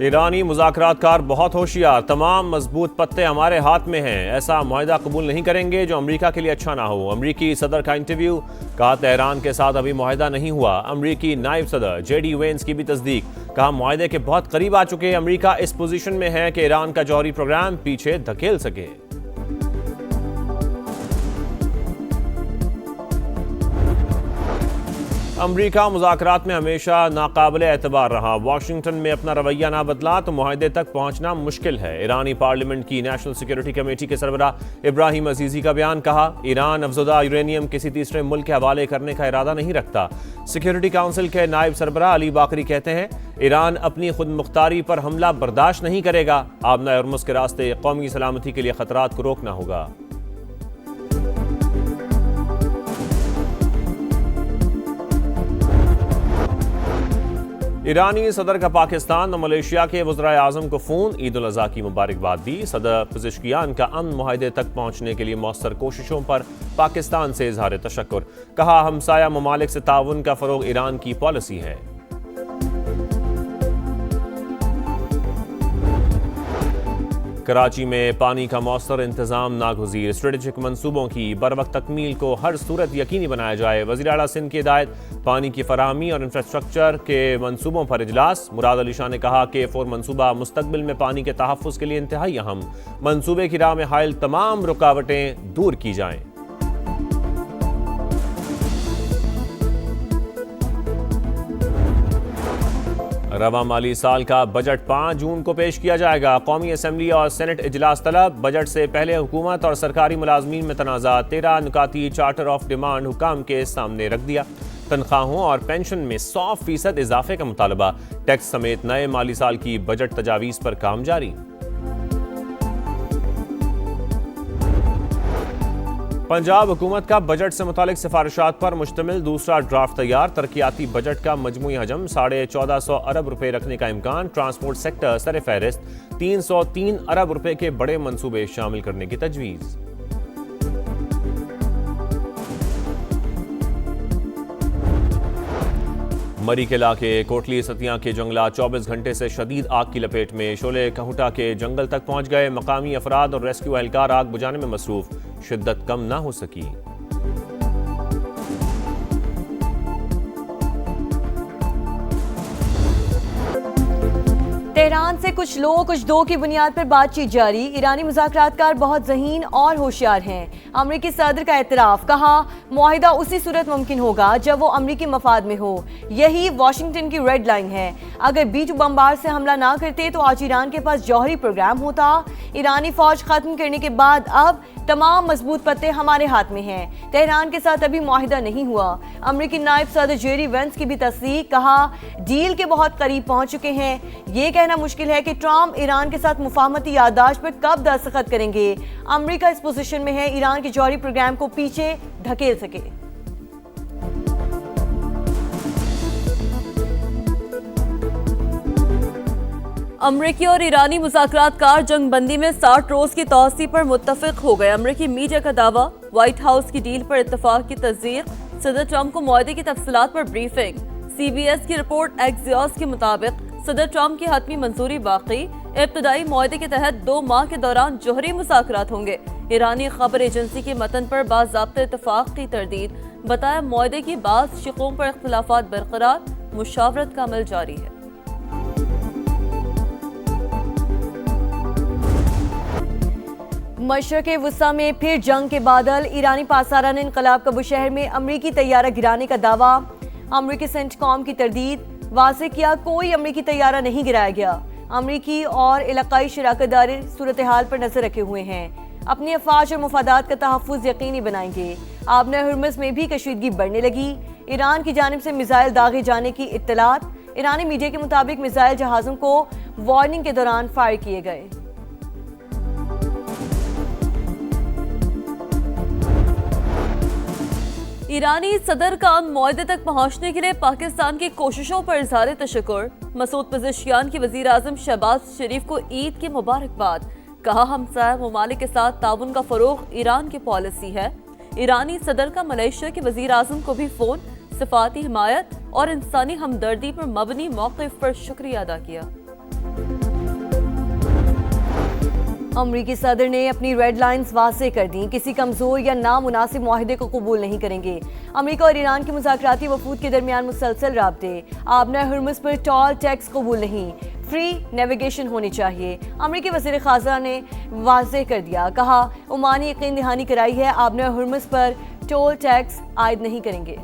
ईरानी मुज़ाकरातकार बहुत होशियार, तमाम मजबूत पत्ते हमारे हाथ में हैं। ऐसा मुआहदा कबूल नहीं करेंगे जो अमरीका के लिए अच्छा ना हो। अमरीकी सदर का इंटरव्यू, कहा तेहरान के साथ अभी मुआहदा नहीं हुआ। अमरीकी नायब सदर JD वेंस की भी तस्दीक, कहा मुआहदे के बहुत करीब आ चुके। अमरीका इस पोजीशन में है कि ईरान का जौहरी प्रोग्राम पीछे धकेल सके। अमरीका मुज़ाकरात में हमेशा नाकाबिल एतबार रहा। वाशिंगटन में अपना रवैया ना बदला तो मुआहदे तक पहुंचना मुश्किल है। ईरानी पार्लियामेंट की नेशनल सिक्योरिटी कमेटी के सरबराह इब्राहिम अजीजी का बयान, कहा ईरान अफज़ुदा यूरेनियम किसी तीसरे मुल्क के हवाले करने का इरादा नहीं रखता। सिक्योरिटी काउंसिल के नायब सरबराह अली बाकरी कहते हैं ईरान अपनी खुद मुख्तारी पर हमला बर्दाश्त नहीं करेगा। आबना हॉर्मुज़ के रास्ते कौमी सलामती के लिए खतरात को रोकना होगा। ईरानी सदर का पाकिस्तान और मलेशिया के वज़राए आज़म को फ़ोन, ईद उल अज़हा की मुबारकबाद दी। सदर पेज़ेश्कियान का अमन मुआहदे तक पहुंचने के लिए मौसर कोशिशों पर पाकिस्तान से इज़हार तशक्कुर, कहा हमसाया ममालिक से ताउन का फ़रोग़ ईरान की पॉलिसी है। कराची में पानी का मौसर इंतजाम नागुज़ीर, स्ट्रेटेजिक मंसूबों की बरवक्त तकमील को हर सूरत यकीनी बनाया जाए। वज़ीर आला सिंध की हिदायत, पानी की फराहमी और इंफ्रास्ट्रक्चर के मंसूबों पर इजलास। मुराद अली शाह ने कहा कि K4 मंसूबा मुस्तकबिल में पानी के तहफ़्फ़ुज़ के लिए इंतहाई अहम, मंसूबे की राह में हायल तमाम रुकावटें दूर की जाएं। रवा माली साल का बजट 5 जून को पेश किया जाएगा। कौमी असम्बली और सेनेट इजलास तलब। बजट से पहले हुकूमत और सरकारी मुलाजमीन में तनाज़ा। 13 नुकाती चार्टर ऑफ डिमांड हुकाम के सामने रख दिया। तनख्वाहों और पेंशन में 100% इजाफे का मुतालबा। टैक्स समेत नए माली साल की बजट तजावीज़ पर काम जारी। पंजाब हुकूमत का बजट से मुतालिक सिफारिशात पर मुश्तमिल दूसरा ड्राफ्ट तैयार। तरक्याती बजट का मजमूई हजम 1450 अरब रुपए रखने का इम्कान। ट्रांसपोर्ट सेक्टर सर फहरिस्त, 303 अरब रुपए के बड़े मंसूबे शामिल करने की तजवीज़। मरी के इलाके कोटली सतिया के जंगलात 24 घंटे से शदीद आग की लपेट में। शोले कहूटा के जंगल तक पहुंच गए। मकामी अफराद और रेस्क्यू एहलकार आग बुझाने में मसरूफ, शिद्दत कम ना हो सकी। तेहरान से कुछ लो कुछ दो की बुनियाद पर बातचीत जारी। ईरानी मुज़ाकरातकार बहुत ज़हीन और होशियार हैं। अमरीकी सदर का एतराफ़, कहा मुआहिदा उसी सूरत मुमकिन होगा जब वो अमरीकी मफाद में हो। यही वाशिंगटन की रेड लाइन है। अगर B-2 बमबार से हमला ना करते तो आज ईरान के पास जौहरी प्रोग्राम होता। ईरानी फौज खत्म करने के बाद अब तमाम मजबूत पत्ते हमारे हाथ में हैं। तेहरान के साथ अभी मुआहिदा नहीं हुआ। अमरीकी नायब सदर JD वेंस की भी तस्दीक, कहा डील के बहुत करीब पहुंच चुके हैं। ये कहना मुश्किल है कि ट्रंप ईरान के साथ मुफाहमती याददाश्त पर कब दस्तखत करेंगे। अमरीका इस पोजीशन में है ईरान के जौहरी प्रोग्राम को पीछे धकेल सके। अमरीकी और ईरानी मुज़ाकरातकार जंगबंदी में 60 रोज की तौसी पर मुत्तफिक हो गए। अमरीकी मीडिया का दावा, व्हाइट हाउस की डील पर इत्तफाक की तस्दीक। सदर ट्रंप को मुआहदे की तफसीलात पर ब्रीफिंग। CBS की रिपोर्ट एक्सियोस के मुताबिक सदर ट्रंप की हतमी मंजूरी बाकी। इब्तदाई मुआहदे के तहत 2 माह के दौरान जौहरी मुज़ाकरात होंगे। ईरानी खबर एजेंसी के मतन पर बाज़ाब्ता इत्तफाक की तरदीद। बताया मुआहदे की बात शिकों पर इख्तिलाफात बरकरार, मुशावरत का अमल जारी है। मशरक़े वुस्ता में फिर जंग के बादल। ईरानी पासारान इनकलाब का बुशहर में अमरीकी तैयारा गिराने का दावा। अमरीकी सेंटकॉम की तरदीद, वाज़े किया कोई अमरीकी तैयारा नहीं गिराया गया। अमरीकी और इलाकाई शराकतदार सूरत हाल पर नजर रखे हुए हैं। अपनी अफवाज और मुफादात का तहफ़्फ़ुज़ यकीनी बनाएंगे। आबना हॉर्मुज़ में भी कशीदगी बढ़ने लगी। ईरान की जानिब से मिसाइल दागे जाने की इत्तलात। ईरानी मीडिया के मुताबिक मिसाइल जहाज़ों को वार्निंग के दौरान फायर किए गए। ईरानी सदर का मुआहदे तक पहुंचने के लिए पाकिस्तान की कोशिशों पर इज़हार तशक्कुर। मसूद पेज़ेश्कियान की वज़ीर आज़म शहबाज शरीफ को ईद की मुबारकबाद। कहा हमसाया ममालिक के साथ ताउन का फ़रोग़ ईरान की पॉलिसी है। ईरानी सदर का मलेशिया के वज़ीर आज़म को भी फ़ोन, सफ़ाती हिमायत और इंसानी हमदर्दी पर मबनी मौक़िफ़ पर शुक्रिया अदा किया। अमरीकी सदर ने अपनी रेड लाइंस वाज़ेह कर दी, किसी कमजोर या नामुनासिब मुआहदे को कबूल नहीं करेंगे। अमरीका और ईरान के मुज़ाकराती वफूद के दरमियान मुसलसल राब्ते, आबना हुर्मुज़ पर टॉल टैक्स कबूल नहीं, फ्री नेविगेशन होनी चाहिए। अमरीकी वज़ीर ख़ाज़ा ने वाज़ेह कर दिया, कहा ओमानी यकीन दहानी कराई है आबना हुर्मुज़ पर टोल टैक्स आयद नहीं करेंगे।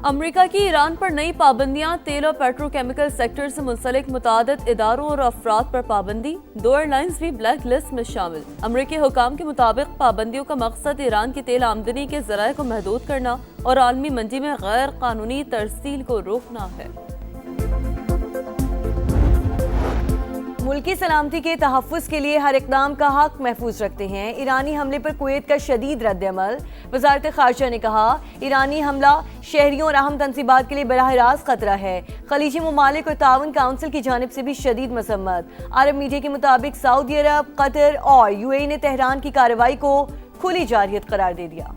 अमेरिका की ईरान पर नई पाबंदियां, तेल और पेट्रोकेमिकल सेक्टर से मुंसलिक मुतादिद इदारों और अफराद पर पाबंदी, 2 एयरलाइंस भी ब्लैक लिस्ट में शामिल। अमेरिकी हुकाम के मुताबिक पाबंदियों का मकसद ईरान की तेल आमदनी के ज़राए को महदूद करना और आलमी मंडी में गैर कानूनी तरसील को रोकना है। मुल्की सलामती के तहफ़्फ़ुज़ के लिए हर इक़दाम का हक महफूज रखते हैं। ईरानी हमले पर कुवैत का शदीद रद्द-ए-अमल। वज़ारत ख़ारिजा ने कहा ईरानी हमला शहरियों और अहम तनसीबात के लिए बराह रास्त खतरा है। खलीजी ममालिक और ताउन काउंसिल की जानिब से भी शदीद मसम्मत। अरब मीडिया के मुताबिक सऊदी अरब, कतर और UAE ने तेहरान की कार्रवाई को खुली जारहियत करार दे दिया।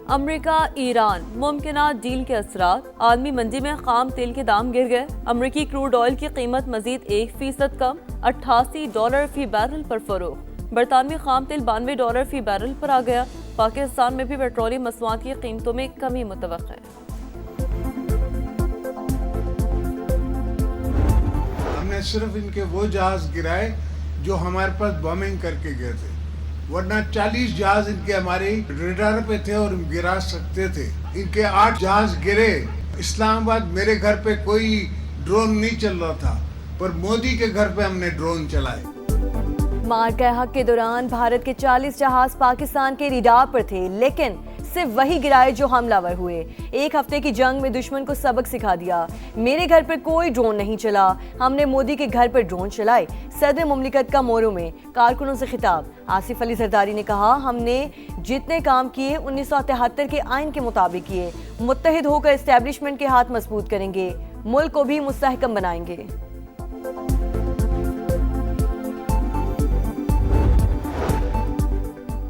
अमेरिका ईरान मुमकिना डील के असरात, आलमी मंडी में खाम तेल के दाम गिर गए। अमेरिकी क्रूड ऑयल की कीमत मजीद 1% कम, $88 फी बैरल पर फरोख्त। बरतानवी खाम तेल $92 फी बैरल पर आ गया। पाकिस्तान में भी पेट्रोलियम मसनूआत की कीमतों में कमी मुतवक्किल है। हमने सिर्फ इनके वो जहाज गिराए जो हमारे पास बॉम्बिंग करके गए थे, वरना 40 जहाज इनके हमारे रेडार पे थे और गिरा सकते थे। इनके 8 जहाज गिरे। इस्लामाबाद मेरे घर पे कोई ड्रोन नहीं चल रहा था, पर मोदी के घर पे हमने ड्रोन चलाए। मार्का हक के दौरान भारत के 40 जहाज पाकिस्तान के रडार पर थे, लेकिन सिर्फ वही गिराए जो हमलावर हुए। एक हफ्ते की जंग में दुश्मन को सबक सिखा दिया। मेरे घर पर कोई ड्रोन नहीं चला, हमने मोदी के घर पर ड्रोन चलाए। सदर मुमलिकत का मोरू में कारकुनों से खिताब। आसिफ अली जरदारी ने कहा हमने जितने काम किए 1973 के आइन के मुताबिक किए। मुत्तहिद होकर एस्टेब्लिशमेंट के हाथ मजबूत करेंगे, मुल्क को भी मुस्तहकम बनाएंगे।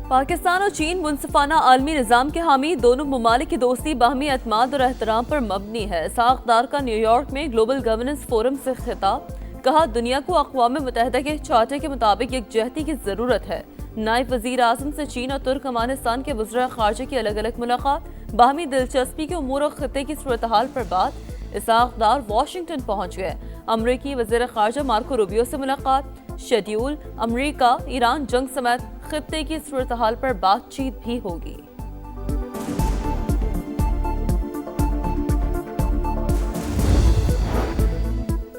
पाकिस्तान और चीन मुनसिफाना आलमी निज़ाम के हामी। दोनों ममालिक की दोस्ती बाहमी एतमाद और एहतराम पर मबनी है। इसाक डार का न्यूयॉर्क में ग्लोबल गवर्नेंस फोरम से खिताब। कहा दुनिया को अक़वाम मुत्तहिदा के चार्टर के मुताबिक यकजहती की ज़रूरत है। नायब वज़ीर आज़म से चीन और तुर्कमानिस्तान के वज़ीर ख़ारिजा की अलग अलग मुलाकात। बाहमी दिलचस्पी के उमूर और ख़ित्ते की सूरत हाल पर बात। इसाक डार वाशिंगटन पहुँच गए। अमरीकी वज़ीर ख़ारिजा मार्को रूबियो से मुलाकात। शेड्यूल अमरीका ईरान जंग समेत खित्ते की सूरत हाल पर बातचीत भी होगी।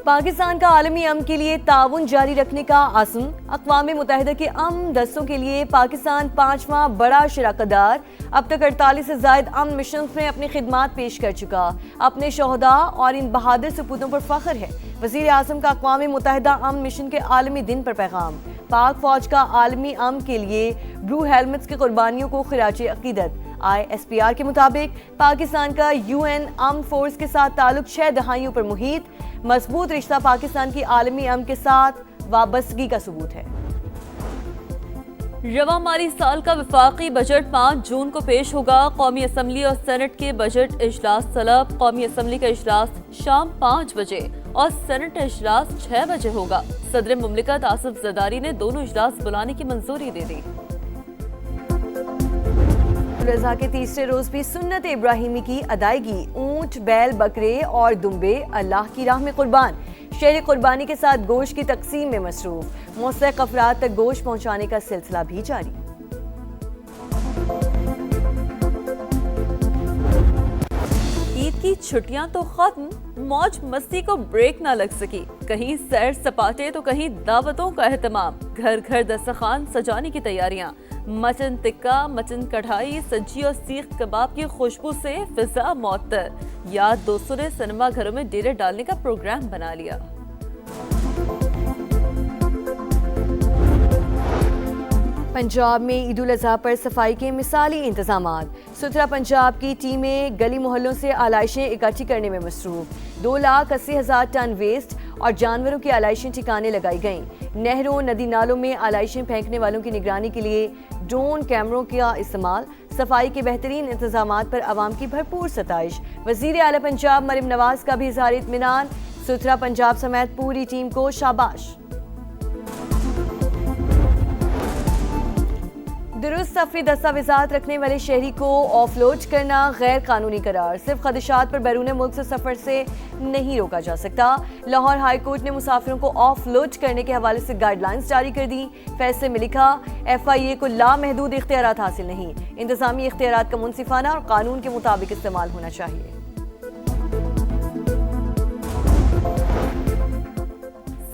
पाकिस्तान का आलमी अमन के लिए ताउन जारी रखने का आज़म। अक़वाम मुत्तहिदा के अमन दस्तों के लिए पाकिस्तान 5वां बड़ा शराकतदार। अब तक 48 से ज़ायद अमन मिशन में अपनी खिदमात पेश कर चुका। अपने शोहदा और इन बहादुर सपूतों पर फ़ख्र है। वज़ीर आज़म का अक़वाम मुत्तहिदा अमन मिशन के आलमी दिन पर पैगाम। पाक फ़ौज का आलमी अमन के लिए ब्लू हेलमेट्स की कुर्बानियों को खिराज अक़ीदत। ISPR के मुताबिक पाकिस्तान का UN आर्म्ड फोर्स के साथ ताल्लुक 6 दहाइयों पर मुहित। मजबूत रिश्ता पाकिस्तान की आलमी अमन के साथ वाबस्तगी का सबूत है। रवा माली साल का वफाकी बजट 5 जून को पेश होगा। कौमी असम्बली और सेनेट के बजट इजलास तलब। कौमी असम्बली का इजलास शाम 5 बजे और सेनेट इजलास 6 बजे होगा। सदर मुमलिकत आसिफ जरदारी ने दोनों इजलास बुलाने की मंजूरी दे दी। रज़ा के तीसरे रोज भी सुन्नत इब्राहिमी की अदायगी। ऊंट, बैल, बकरे और दुम्बे अल्लाह की राह में कुर्बान। शहर कुर्बानी के साथ गोश्त की तकसीम में मसरूफ। मुस्तहिक अफराद तक गोश्त पहुंचाने का सिलसिला भी जारी। ईद की छुट्टियां तो खत्म, मौज मस्ती को ब्रेक ना लग सकी। कहीं सैर सपाटे तो कहीं दावतों का एहतमाम। घर घर दस्तरखान सजाने की तैयारियां। मटन टिक्का, मटन कढ़ाई, सब्जी और सीख कबाब की खुशबू से फिजा मौतर। याद दोस्तों ने सिनेमा घरों में डेरे डालने का प्रोग्राम बना लिया। पंजाब में ईद उल अज़हा पर सफाई के मिसाली इंतजामात। सुथरा पंजाब की टीमें गली मोहल्लों से आलाइशें इकट्ठी करने में मसरूफ। 2,80,000 टन वेस्ट और जानवरों की आलाइशें ठिकाने लगाई गईं। नहरों, नदी नालों में आलाइशें फेंकने वालों की निगरानी के लिए ड्रोन कैमरों का इस्तेमाल। सफाई के बेहतरीन इंतजामात पर अवाम की भरपूर सताइश। वजीर आला पंजाब मरियम नवाज का भी इज़हार इत्मीनान। सुथरा पंजाब समेत पूरी टीम को शाबाश। दुरुस्त सफरी दस्तावेजात रखने वाले शहरी को ऑफलोड करना गैर कानूनी करार। सिर्फ खदशात पर बैरून मुल्क से सफर से नहीं रोका जा सकता। लाहौर हाई कोर्ट ने मुसाफिरों को ऑफलोड करने के हवाले से गाइडलाइंस जारी कर दी। फैसले में लिखा, FIA को लामहदूद इख्तियारात हासिल नहीं, इंतजामी इख्तियारात का मुनसिफाना और कानून के मुताबिक इस्तेमाल होना चाहिए।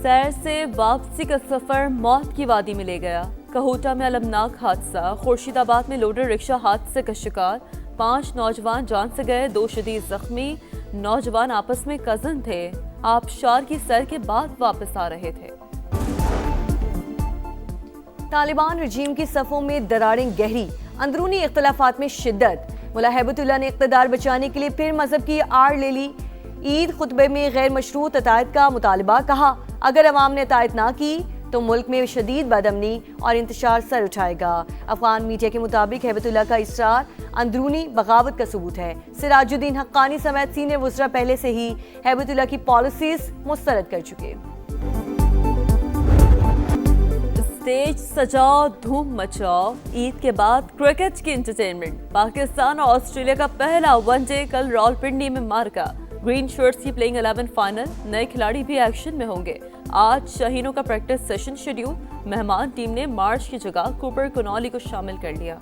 सैर से वापसी का सफर मौत की वादी में ले गया। कहोटा में अलमनाक हादसा। खुर्शीदाबाद में लोडर रिक्शा हादसे का शिकार। 5 नौजवान जान से गए, 2 शदीद जख्मी। नौजवान आपस में कजन थे, आबशार की सैर के बाद वापस आ रहे थे। तालिबान रजीम की सफ़ों में दरारें गहरी, अंदरूनी इख्तलाफात में शिद्दत। मुल्ला हैबतुल्लाह ने इक़्तिदार बचाने के लिए फिर मजहब की आड़ ले ली। ईद खुतबे में गैर मशरूत अतायत का मुतालबा। कहा, अगर अवाम ने अतायत ना की तो मुल्क में शदीद बदअमनी और इंतशार सर उठाएगा। अफगान मीडिया के मुताबिक हैबतुल्लाह का इसरार अंदरूनी बगावत का सबूत है। सिराजुद्दीन हक्कानी समेत सीनियर वज़रा पहले से ही हैबतुल्लाह की पॉलिसीज मुस्तरद कर चुके। स्टेज सजाओ, धूम मचाओ। ईद के बाद क्रिकेट की एंटरटेनमेंट। पाकिस्तान और ऑस्ट्रेलिया का पहला वनडे कल रावलपिंडी में मार्का। ग्रीन शर्ट्स की प्लेइंग 11 फाइनल। नए खिलाड़ी भी एक्शन में होंगे। आज शाहीनों का प्रैक्टिस सेशन शेड्यूल। मेहमान टीम ने मार्च की जगह कूपर कुनौली को शामिल कर लिया।